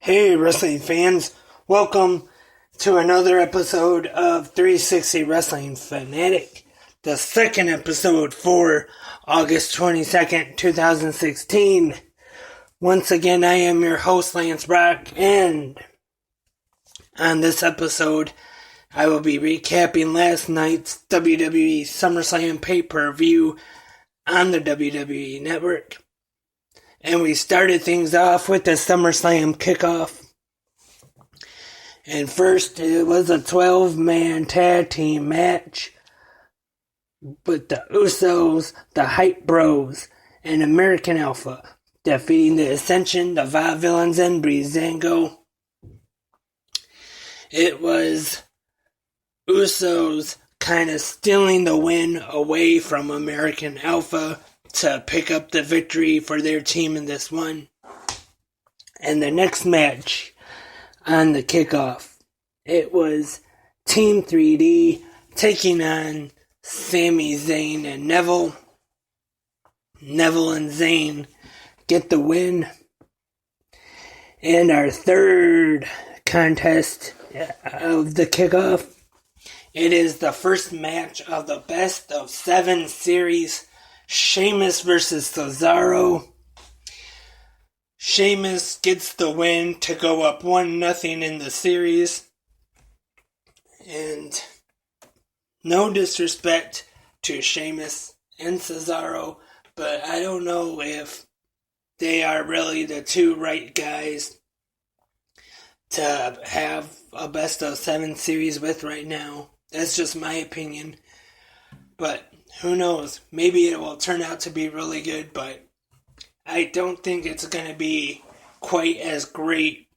Hey, wrestling fans. Welcome to another episode of 360 Wrestling Fanatic, the second episode for August 22nd, 2016. Once again, I am your host, Lance Brock, and on this episode, I will be recapping last night's WWE Summerslam pay-per-view on the WWE Network. And we started things off with the SummerSlam kickoff. And first, it was a 12-man tag team match with the Usos, the Hype Bros, and American Alpha defeating the Ascension, the Vaudevillains, and Breezango. It was Usos kind of stealing the win away from American Alpha to pick up the victory for their team in this one. And the next match on the kickoff, it was Team 3D taking on Sami Zayn and Neville. Neville and Zayn get the win. And our third contest of the kickoff, it is the first match of the best of 7 series. Sheamus versus Cesaro. Sheamus gets the win to go up 1-0 in the series. And no disrespect to Sheamus and Cesaro, but I don't know if they are really the two right guys to have a best of 7 series with right now. That's just my opinion. But who knows? Maybe it will turn out to be really good, but I don't think it's going to be quite as great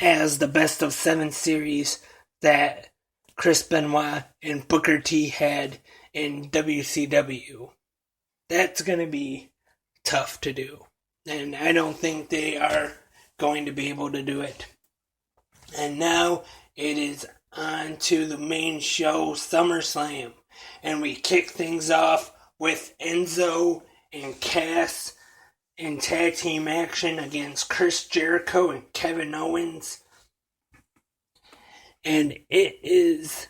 as the best of 7 series that Chris Benoit and Booker T had in WCW. That's going to be tough to do, and I don't think they are going to be able to do it. And now it is on to the main show, SummerSlam. And we kick things off with Enzo and Cass in tag team action against Chris Jericho and Kevin Owens. And it is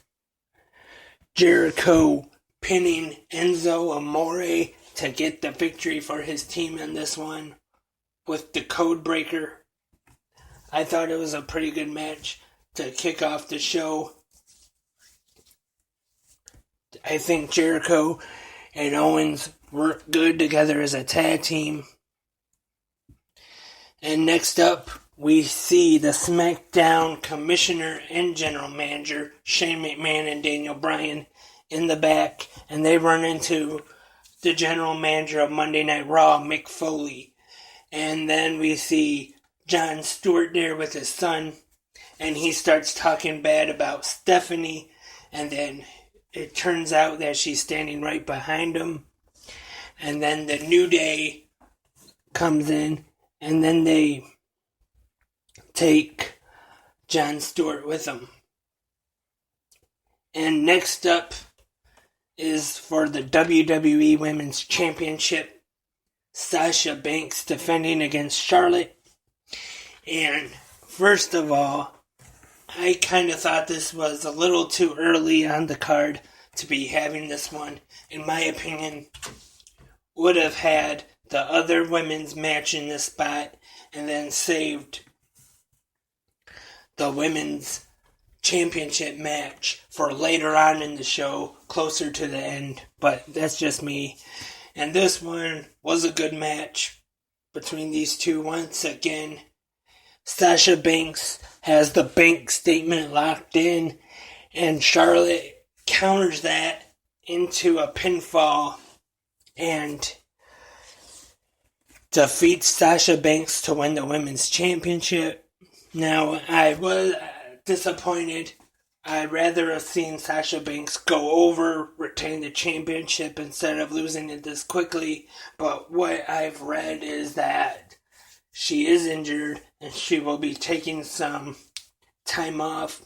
Jericho pinning Enzo Amore to get the victory for his team in this one with the Code Breaker. I thought it was a pretty good match to kick off the show. I think Jericho and Owens work good together as a tag team. And next up, we see the SmackDown Commissioner and General Manager, Shane McMahon and Daniel Bryan, in the back. And they run into the General Manager of Monday Night Raw, Mick Foley. And then we see Jon Stewart there with his son. And he starts talking bad about Stephanie. And then it turns out that she's standing right behind him. And then the New Day comes in. And then they take Jon Stewart with them. And next up is for the WWE Women's Championship, Sasha Banks defending against Charlotte. And first of all, I kind of thought this was a little too early on the card to be having this one. In my opinion, would have had the other women's match in this spot and then saved the women's championship match for later on in the show, closer to the end. But that's just me. And this one was a good match between these two once again. Sasha Banks has the bank statement locked in, and Charlotte counters that into a pinfall and defeats Sasha Banks to win the women's championship. Now, I was disappointed. I'd rather have seen Sasha Banks go over, retain the championship instead of losing it this quickly. But what I've read is that she is injured and she will be taking some time off.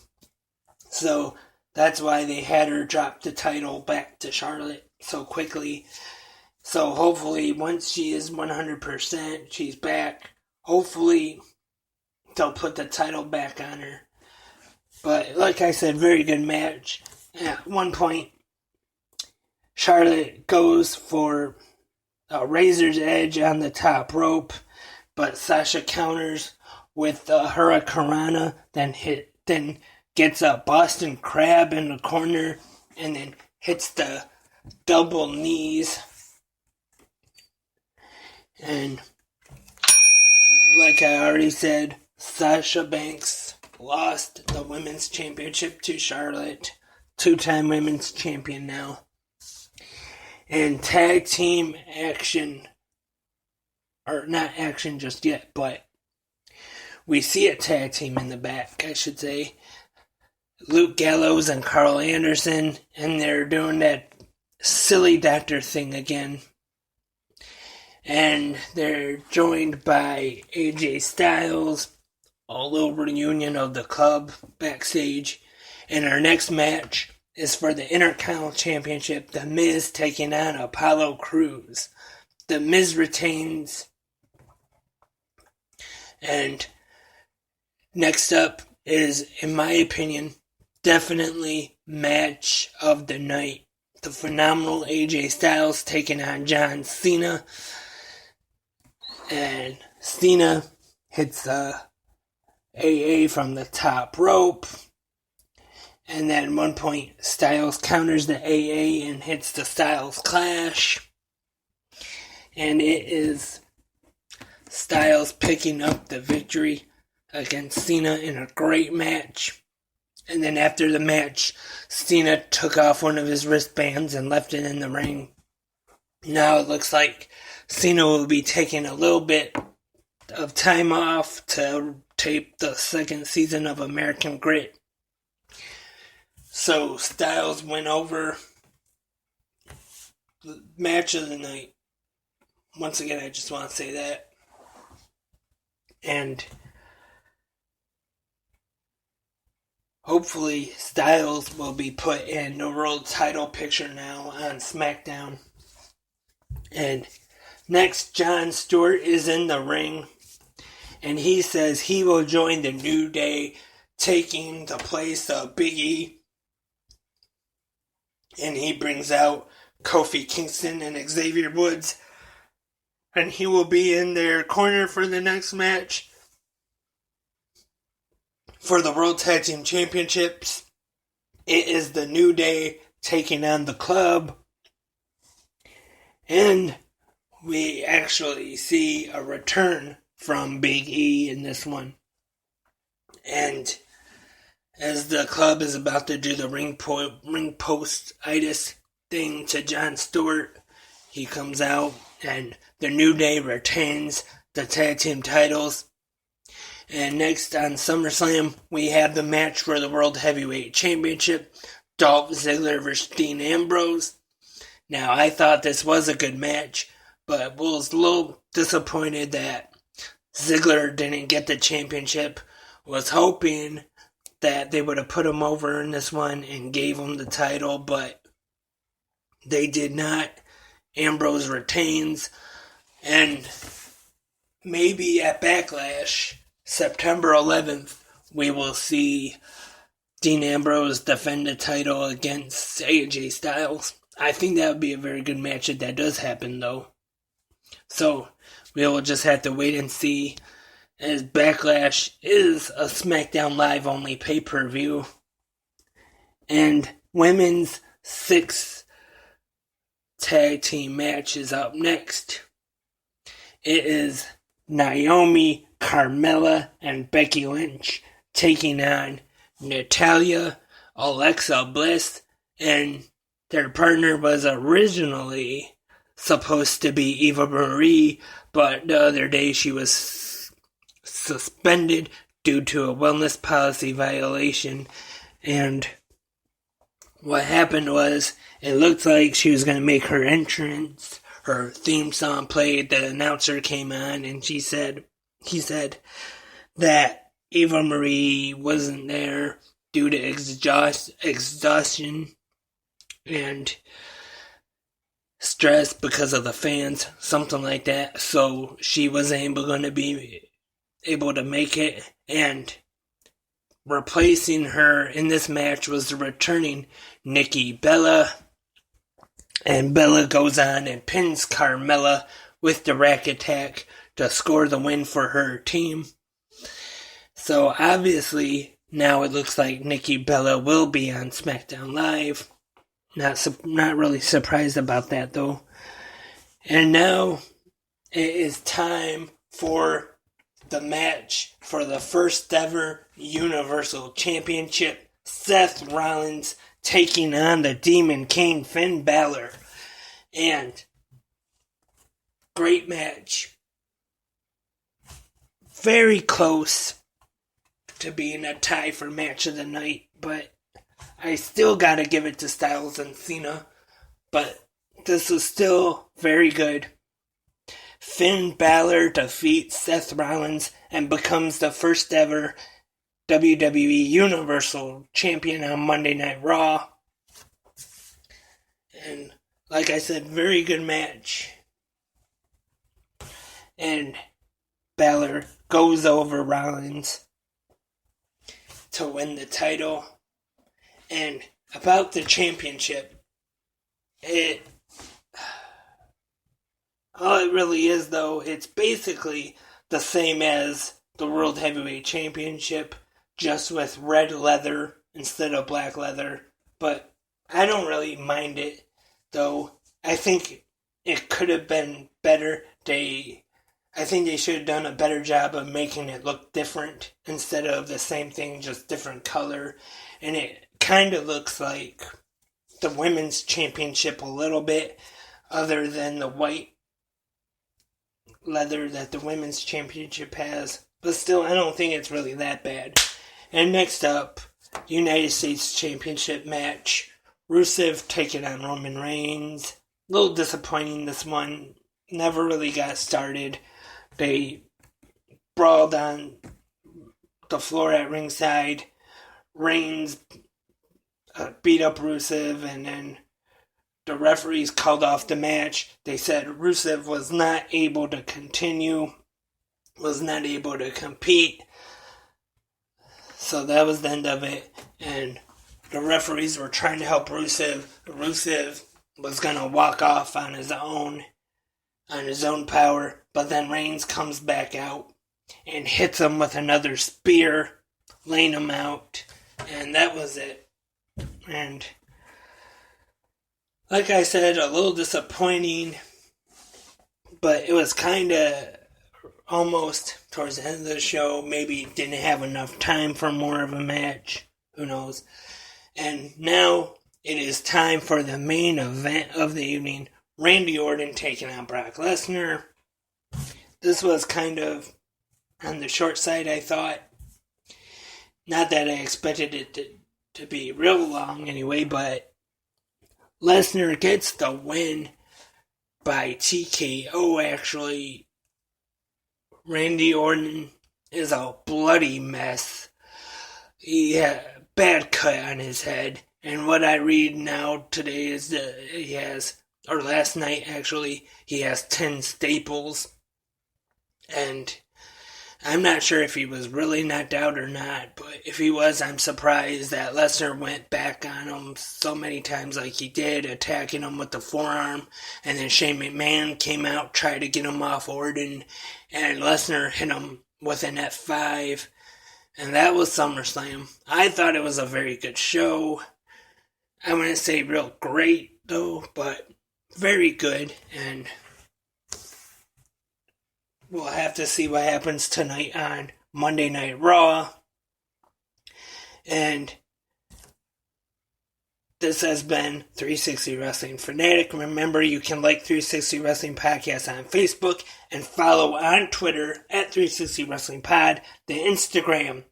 So that's why they had her drop the title back to Charlotte so quickly. So hopefully once she is 100%, she's back. Hopefully they'll put the title back on her. But like I said, very good match. At one point, Charlotte goes for a razor's edge on the top rope, but Sasha counters with the Hurricanrana, then gets a Boston Crab in the corner, and then hits the double knees. And like I already said, Sasha Banks lost the women's championship to Charlotte, 2-time women's champion now. And tag team action, or not action just yet, but we see a tag team in the back, I should say. Luke Gallows and Carl Anderson, and they're doing that silly doctor thing again. And they're joined by AJ Styles, a little reunion of the club backstage. And our next match is for the Intercontinental Championship, The Miz taking on Apollo Crews. The Miz retains. And next up is, in my opinion, definitely match of the night. The phenomenal AJ Styles taking on John Cena. And Cena hits a AA from the top rope. And then at one point, Styles counters the AA and hits the Styles Clash. And it is Styles picking up the victory against Cena in a great match. And then after the match, Cena took off one of his wristbands and left it in the ring. Now it looks like Cena will be taking a little bit of time off to tape the second season of American Grit. So Styles went over. The match of the night. Once again, I just want to say that. And hopefully Styles will be put in the world title picture now on SmackDown. And next, Jon Stewart is in the ring. And he says he will join the New Day, taking the place of Big E. And he brings out Kofi Kingston and Xavier Woods. And he will be in their corner for the next match for the World Tag Team Championships. It is the New Day taking on the Club. And we actually see a return from Big E in this one. And as the Club is about to do the ring post-itis thing to Jon Stewart, he comes out and the New Day retains the tag team titles. And next on SummerSlam, we have the match for the World Heavyweight Championship, Dolph Ziggler versus Dean Ambrose. Now, I thought this was a good match, but was a little disappointed that Ziggler didn't get the championship. Was hoping that they would have put him over in this one and gave him the title, but they did not. Ambrose retains, and maybe at Backlash, September 11th, we will see Dean Ambrose defend the title against AJ Styles. I think that would be a very good match if that does happen, though. So, we will just have to wait and see, as Backlash is a SmackDown Live only pay-per-view. And women's 6 tag team match is up next. It is Naomi, Carmella, and Becky Lynch taking on Natalya, Alexa Bliss, and their partner was originally supposed to be Eva Marie, but the other day she was suspended due to a wellness policy violation. And what happened was, it looked like she was going to make her entrance. Her theme song played, the announcer came on, and he said that Eva Marie wasn't there due to exhaustion and stress because of the fans, something like that. So she wasn't able to be able to make it, and replacing her in this match was the returning Nikki Bella. And Bella goes on and pins Carmella with the rack attack to score the win for her team. So obviously now it looks like Nikki Bella will be on SmackDown Live. Not really surprised about that though. And now it is time for the match for the first ever Universal Championship. Seth Rollins taking on the Demon King Finn Balor. And great match. Very close to being a tie for match of the night, but I still gotta give it to Styles and Cena. But this was still very good. Finn Balor defeats Seth Rollins and becomes the first ever WWE Universal Champion on Monday Night Raw. And like I said, very good match. And Balor goes over Rollins to win the title. And about the championship, all it really is though, it's basically the same as the World Heavyweight Championship, just with red leather instead of black leather. But I don't really mind it, though. I think it could have been better. I think they should have done a better job of making it look different instead of the same thing, just different color. And it kind of looks like the Women's Championship a little bit, other than the white leather that the Women's Championship has. But still, I don't think it's really that bad. And next up, United States Championship match. Rusev taking on Roman Reigns. A little disappointing, this one. Never really got started. They brawled on the floor at ringside. Reigns beat up Rusev, and then the referees called off the match. They said Rusev was not able to continue, was not able to compete. So that was the end of it. And the referees were trying to help Rusev. Rusev was going to walk off on his own power. But then Reigns comes back out and hits him with another spear, laying him out. And that was it. And like I said, a little disappointing. But it was kind of almost towards the end of the show. Maybe didn't have enough time for more of a match. Who knows? And now it is time for the main event of the evening. Randy Orton taking on Brock Lesnar. This was kind of on the short side, I thought. Not that I expected it to be real long anyway, but Lesnar gets the win by TKO, actually. Randy Orton is a bloody mess. He had a bad cut on his head. And what I read now today is that he has, or last night actually, he has 10 staples. And I'm not sure if he was really knocked out or not, but if he was, I'm surprised that Lesnar went back on him so many times like he did, attacking him with the forearm, and then Shane McMahon came out, tried to get him off Orton, and Lesnar hit him with an F5, and that was SummerSlam. I thought it was a very good show. I wouldn't say real great, though, but very good, and we'll have to see what happens tonight on Monday Night Raw. And this has been 360 Wrestling Fanatic. Remember, you can like 360 Wrestling Podcast on Facebook and follow on Twitter at 360 Wrestling Pod, the Instagram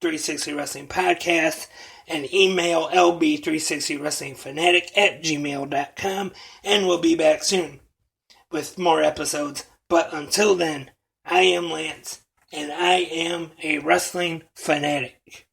360 Wrestling Podcast, and email lb360wrestlingfanatic at gmail.com. And we'll be back soon with more episodes. But until then, I am Lance, and I am a wrestling fanatic.